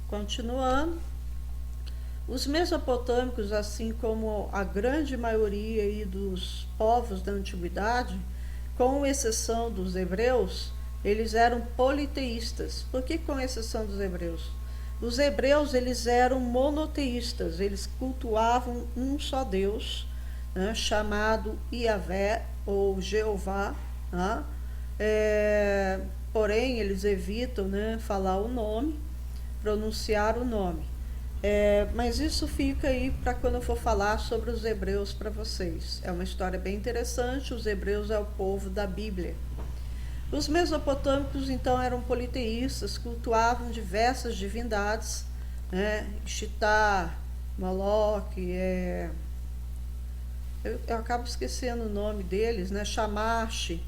Continuando, os mesopotâmicos, assim como a grande maioria aí dos povos da antiguidade, com exceção dos hebreus, eles eram politeístas. Por que com exceção dos hebreus? Os hebreus, eles eram monoteístas, eles cultuavam um só Deus, né, chamado Iavé ou Jeová, né? Porém, eles evitam, né, falar o nome, pronunciar o nome. Mas isso fica aí para quando eu for falar sobre os hebreus para vocês. É uma história bem interessante. Os hebreus é o povo da Bíblia. Os mesopotâmicos, então, eram politeístas, cultuavam diversas divindades, né? Xitar, Moloque, eu acabo esquecendo o nome deles, né? Shamash,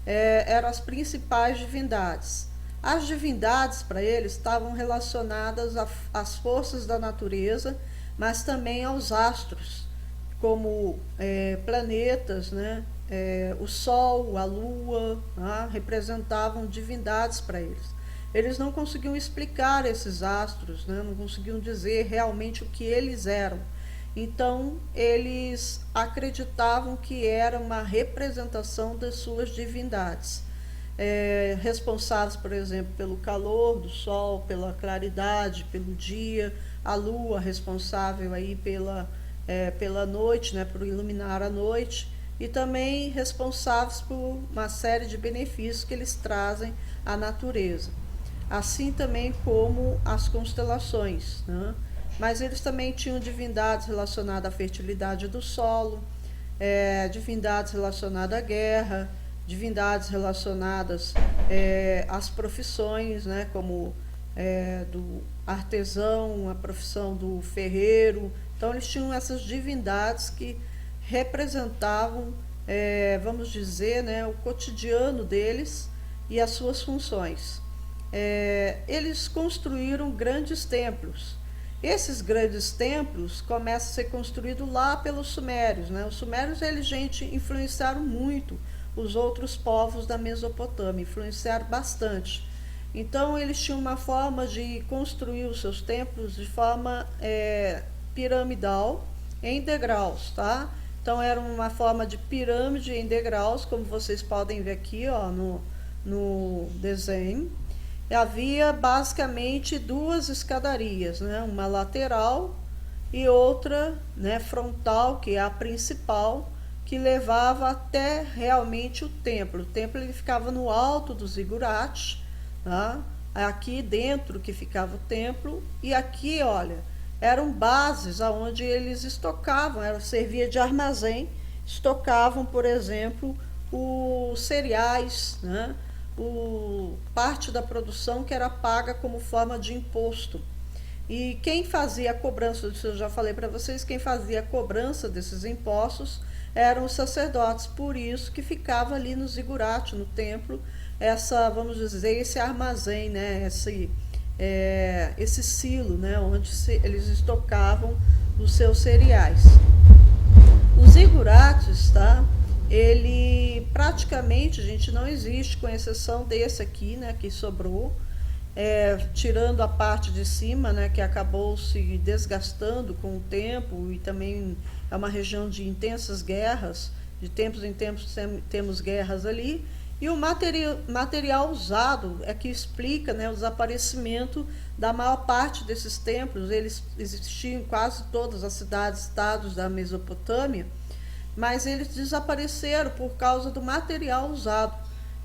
eram as principais divindades. As divindades para eles estavam relacionadas às forças da natureza, mas também aos astros, como planetas, né? O Sol, a Lua, representavam divindades para eles. Eles não conseguiam explicar esses astros, né? Não conseguiam dizer realmente o que eles eram. Então, eles acreditavam que era uma representação das suas divindades. Responsáveis, por exemplo, pelo calor do sol, pela claridade, pelo dia, a lua responsável aí pela noite, né, por iluminar a noite, e também responsáveis por uma série de benefícios que eles trazem à natureza. Assim também como as constelações, né? Mas eles também tinham divindades relacionadas à fertilidade do solo, divindades relacionadas à guerra, divindades relacionadas às profissões, né, como do artesão, a profissão do ferreiro. Então eles tinham essas divindades que representavam, vamos dizer, né, o cotidiano deles e as suas funções. Eles construíram grandes templos. Esses grandes templos começam a ser construídos lá pelos sumérios, né? Os sumérios, eles, gente, influenciaram muito os outros povos da Mesopotâmia, influenciaram bastante. Então, eles tinham uma forma de construir os seus templos de forma piramidal, em degraus, tá? Então, era uma forma de pirâmide em degraus, como vocês podem ver aqui, ó, no desenho. Havia basicamente duas escadarias, né? Uma lateral e outra, né, frontal, que é a principal, que levava até realmente o templo. O templo ele ficava no alto do zigurate, tá? Aqui dentro que ficava o templo, e aqui, olha, eram bases onde eles estocavam, servia de armazém, estocavam, por exemplo, os cereais, né? Parte da produção que era paga como forma de imposto. E quem fazia a cobrança, eu já falei para vocês, quem fazia a cobrança desses impostos eram os sacerdotes, por isso que ficava ali no zigurate, no templo, vamos dizer, esse armazém, né, esse silo, né, onde eles estocavam os seus cereais. Os zigurates, tá? Ele praticamente, gente, não existe, com exceção desse aqui, né, que sobrou, tirando a parte de cima, né, que acabou se desgastando com o tempo, e também é uma região de intensas guerras, de tempos em tempos temos guerras ali, e o material usado é que explica, né, o desaparecimento da maior parte desses templos. Eles existiam em quase todas as cidades-estados da Mesopotâmia, mas eles desapareceram por causa do material usado,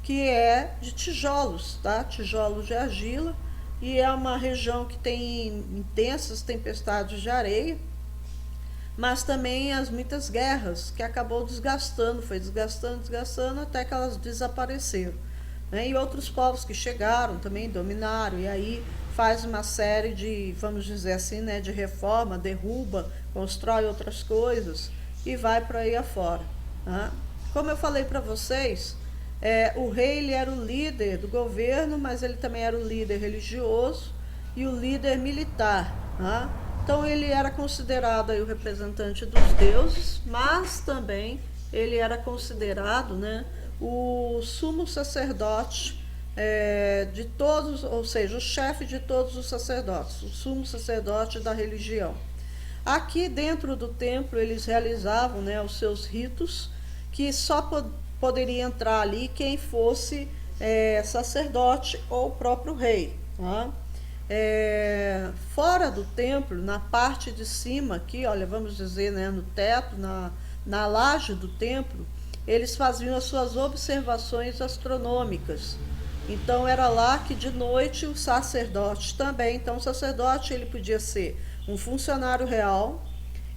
que é de tijolos, tá? Tijolos de argila, e é uma região que tem intensas tempestades de areia, mas também as muitas guerras, que acabou desgastando, foi desgastando, até que elas desapareceram, né? E outros povos que chegaram também dominaram, e aí faz uma série de, vamos dizer assim, né, de reforma, derruba, constrói outras coisas, e vai para aí afora, tá? Como eu falei para vocês, o rei ele era o líder do governo, mas ele também era o líder religioso e o líder militar, tá? Então ele era considerado aí o representante dos deuses, mas também ele era considerado, né, o sumo sacerdote de todos, ou seja, o chefe de todos os sacerdotes, o sumo sacerdote da religião. Aqui dentro do templo eles realizavam, né, os seus ritos, que só poderia entrar ali quem fosse sacerdote ou o próprio rei. Tá? Fora do templo, na parte de cima aqui, olha, vamos dizer, né, no teto, na laje do templo, eles faziam as suas observações astronômicas. Então era lá que de noite o sacerdote também, então o sacerdote ele podia ser um funcionário real,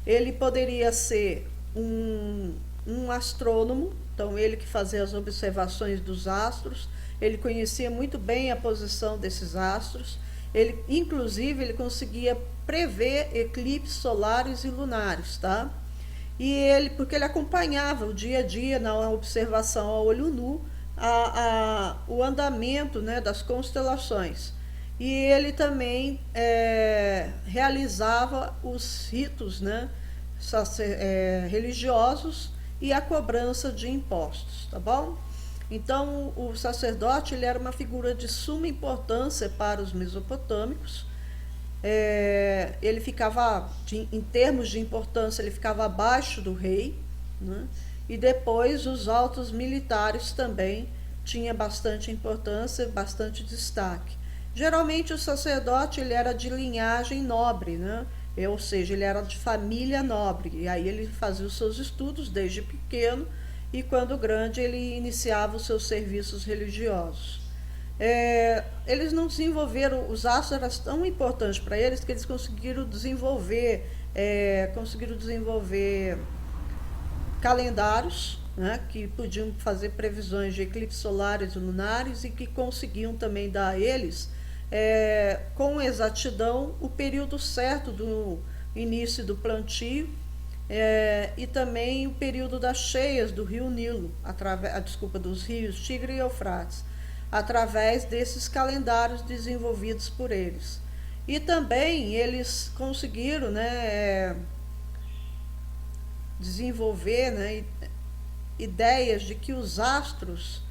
ele poderia ser um astrônomo, então ele que fazia as observações dos astros, ele conhecia muito bem a posição desses astros, ele inclusive ele conseguia prever eclipses solares e lunares, tá? E ele, porque ele acompanhava o dia a dia na observação a olho nu, o andamento, né, das constelações. E ele também realizava os ritos, né, religiosos e a cobrança de impostos, tá bom? Então, o sacerdote ele era uma figura de suma importância para os mesopotâmicos. Ele ficava, em termos de importância, ele ficava abaixo do rei, né? E depois os altos militares também tinha bastante importância, bastante destaque. Geralmente o sacerdote ele era de linhagem nobre, né? Ou seja, ele era de família nobre, e aí ele fazia os seus estudos desde pequeno, e quando grande ele iniciava os seus serviços religiosos. Eles não desenvolveram, os astros eram tão importantes para eles que eles conseguiram desenvolver calendários, né, que podiam fazer previsões de eclipses solares e lunares e que conseguiam também dar a eles, com exatidão, o período certo do início do plantio, e também o período das cheias do rio Nilo, dos rios Tigre e Eufrates, através desses calendários desenvolvidos por eles. E também eles conseguiram, né, desenvolver, né, ideias de que os astros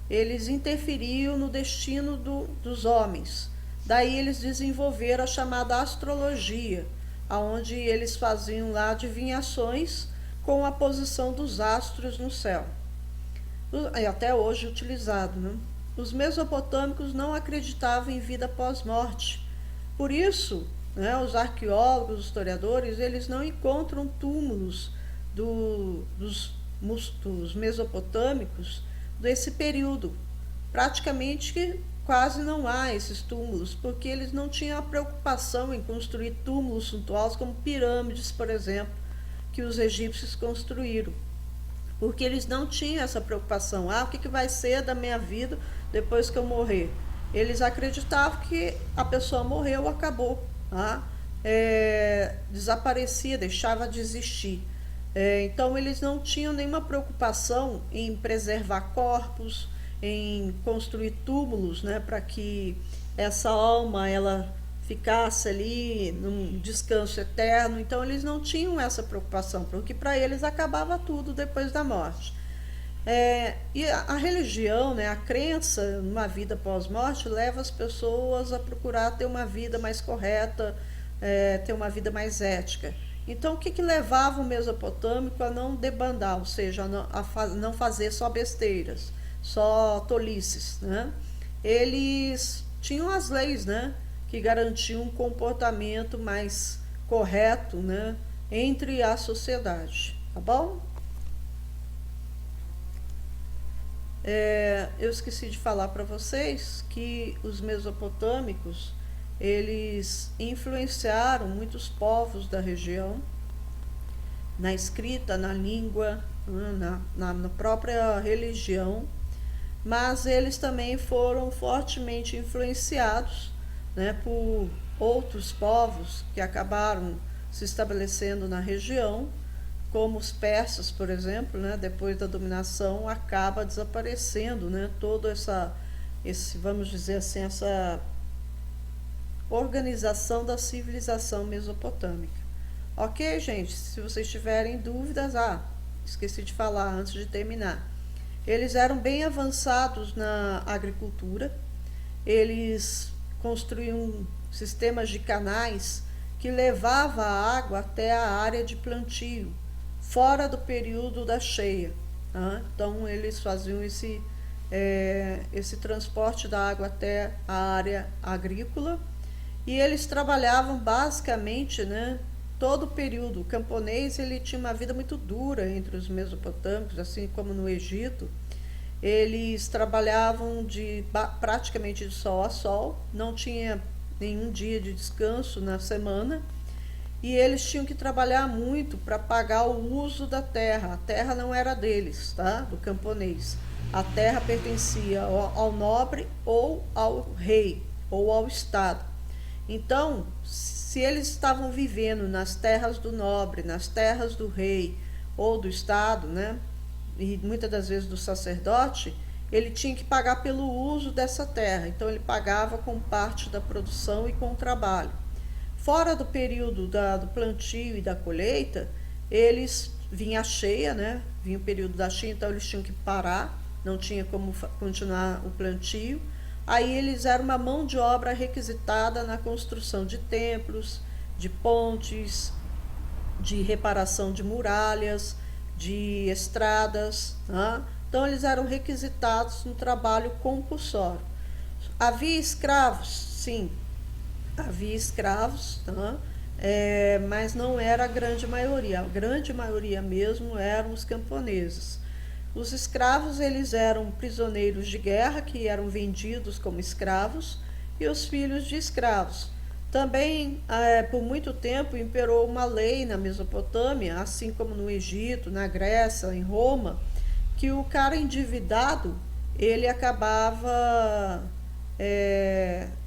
eles interferiam no destino dos homens. Daí eles desenvolveram a chamada astrologia, onde eles faziam lá adivinhações com a posição dos astros no céu. E até hoje utilizado, né? Os mesopotâmicos não acreditavam em vida pós-morte. Por isso, né, os arqueólogos, os historiadores, eles não encontram túmulos dos mesopotâmicos desse período. Praticamente quase não há esses túmulos, porque eles não tinham a preocupação em construir túmulos suntuosos como pirâmides, por exemplo, que os egípcios construíram. Porque eles não tinham essa preocupação. O que vai ser da minha vida depois que eu morrer? Eles acreditavam que a pessoa morreu, acabou. Tá? Desaparecia, deixava de existir. Então eles não tinham nenhuma preocupação em preservar corpos, em construir túmulos, né, para que essa alma ela ficasse ali num descanso eterno. Então eles não tinham essa preocupação, porque para eles acabava tudo depois da morte. E a religião, né, a crença numa vida pós-morte leva as pessoas a procurar ter uma vida mais correta, ter uma vida mais ética. Então, o que levava o mesopotâmico a não debandar, ou seja, a não fazer só besteiras, só tolices, né? Eles tinham as leis, né, que garantiam um comportamento mais correto, né, entre a sociedade, tá bom? Eu esqueci de falar para vocês que os mesopotâmicos eles influenciaram muitos povos da região na escrita, na língua, na própria religião, mas eles também foram fortemente influenciados, né, por outros povos que acabaram se estabelecendo na região, como os persas, por exemplo, né, depois da dominação acaba desaparecendo, né, toda vamos dizer assim, essa organização da civilização mesopotâmica. Ok, gente? Se vocês tiverem dúvidas, esqueci de falar antes de terminar. Eles eram bem avançados na agricultura, eles construíam sistemas de canais que levava a água até a área de plantio, fora do período da cheia. Tá? Então eles faziam esse transporte da água até a área agrícola, e eles trabalhavam basicamente, né, todo o período. O camponês ele tinha uma vida muito dura entre os mesopotâmicos, assim como no Egito. Eles trabalhavam praticamente de sol a sol, não tinha nenhum dia de descanso na semana, e eles tinham que trabalhar muito para pagar o uso da terra. A terra não era deles, tá? Do camponês. A terra pertencia ao nobre ou ao rei ou ao estado. Então, se eles estavam vivendo nas terras do nobre, nas terras do rei ou do estado, né, e muitas das vezes do sacerdote, ele tinha que pagar pelo uso dessa terra. Então ele pagava com parte da produção e com o trabalho. Fora do período do plantio e da colheita, eles vinha a cheia, né? Vinha o período da cheia, então eles tinham que parar, não tinha como continuar o plantio. Aí eles eram uma mão de obra requisitada na construção de templos, de pontes, de reparação de muralhas, de estradas. Tá? Então eles eram requisitados no trabalho compulsório. Havia escravos? Sim, havia escravos, tá? Mas não era a grande maioria. A grande maioria mesmo eram os camponeses. Os escravos eles eram prisioneiros de guerra que eram vendidos como escravos, e os filhos de escravos. Também, por muito tempo, imperou uma lei na Mesopotâmia, assim como no Egito, na Grécia, em Roma, que o cara endividado, ele acabava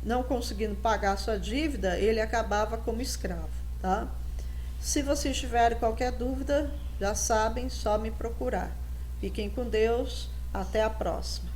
não conseguindo pagar sua dívida, ele acabava como escravo. Tá? Se vocês tiverem qualquer dúvida, já sabem, só me procurar. Fiquem com Deus, até a próxima.